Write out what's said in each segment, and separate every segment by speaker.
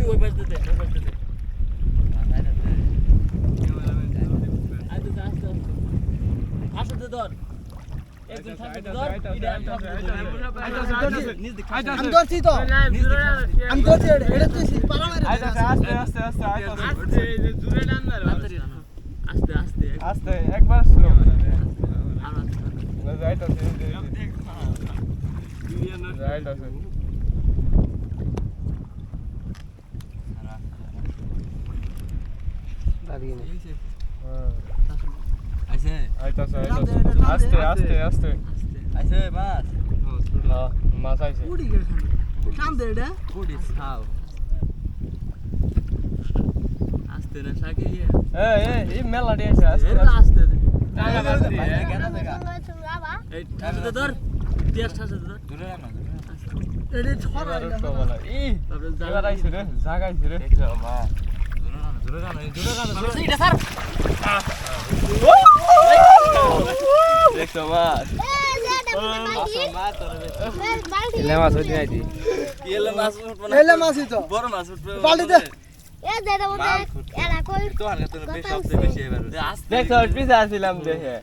Speaker 1: ওই পাশ দিতে আসতে ধর একজন সামনে ধর
Speaker 2: আমি ধরছি তো আমি ধরছি এটা তুই পারা মারে
Speaker 3: আস্তে
Speaker 1: জোরে টান মারো আস্তে
Speaker 3: আস্তে একবার স্লো আস্তে
Speaker 1: আইছে মাছ
Speaker 3: মাছ আইছে
Speaker 2: উড়ি গেছে কাম দে এটা
Speaker 1: কুড়ি খাও আস্তে না সাকে
Speaker 3: এই মেলা দিয়ে আছে আস্তে
Speaker 1: আস্তে
Speaker 3: টাকা বাড়তি
Speaker 1: কেন দেখা এই ঠাসতে ধর তিয়াস ঠাসতে ধর দূরে না
Speaker 2: এটা ছড়া
Speaker 3: এবার আইছে রে জাগাইছে রে
Speaker 1: এটা স্যার
Speaker 3: দেখছো মাছ
Speaker 4: এলে মাছ হইতে নাই দি
Speaker 1: এলে মাছ
Speaker 2: এলে মাছই তো
Speaker 1: বড় মাছ উঠবে
Speaker 2: বালতিতে
Speaker 5: এ দেড় মধ্যে এরা কই
Speaker 1: তো আর কত বেশি সবচেয়ে বেশি এবার
Speaker 3: দেখছো পিছা আসিলাম দেখে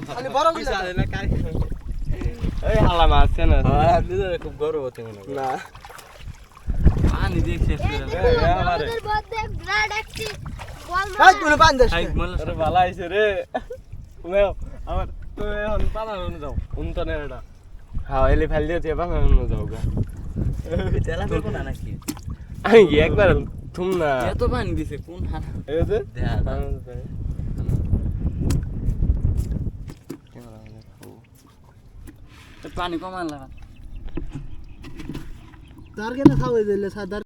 Speaker 2: খালি বড়
Speaker 1: পিছা
Speaker 2: গুলা
Speaker 1: না কাই
Speaker 3: এই হালা মাছ কেন
Speaker 1: নিজের খুব গর্ব হতে মনে
Speaker 3: না
Speaker 1: পানি দেখছে
Speaker 5: আমাদের মধ্যে ব্রাড একটি বল
Speaker 2: এই তুই বান দে
Speaker 1: খাই মল
Speaker 3: আরে ভালো আইছে রে উমেও আমার তো এখন পানানো যাও উনতনে এটা হ্যাঁ এলি ফেল দিয়ে তুই পানানো যাও গা
Speaker 1: তেলা করব না নাকি
Speaker 3: আমি একবার থুম না
Speaker 1: এত পানি দিছে কোন হাত
Speaker 3: এই যে
Speaker 1: পানি কমান লাগা
Speaker 2: তার কেন খাওয়াই দিলে সাদা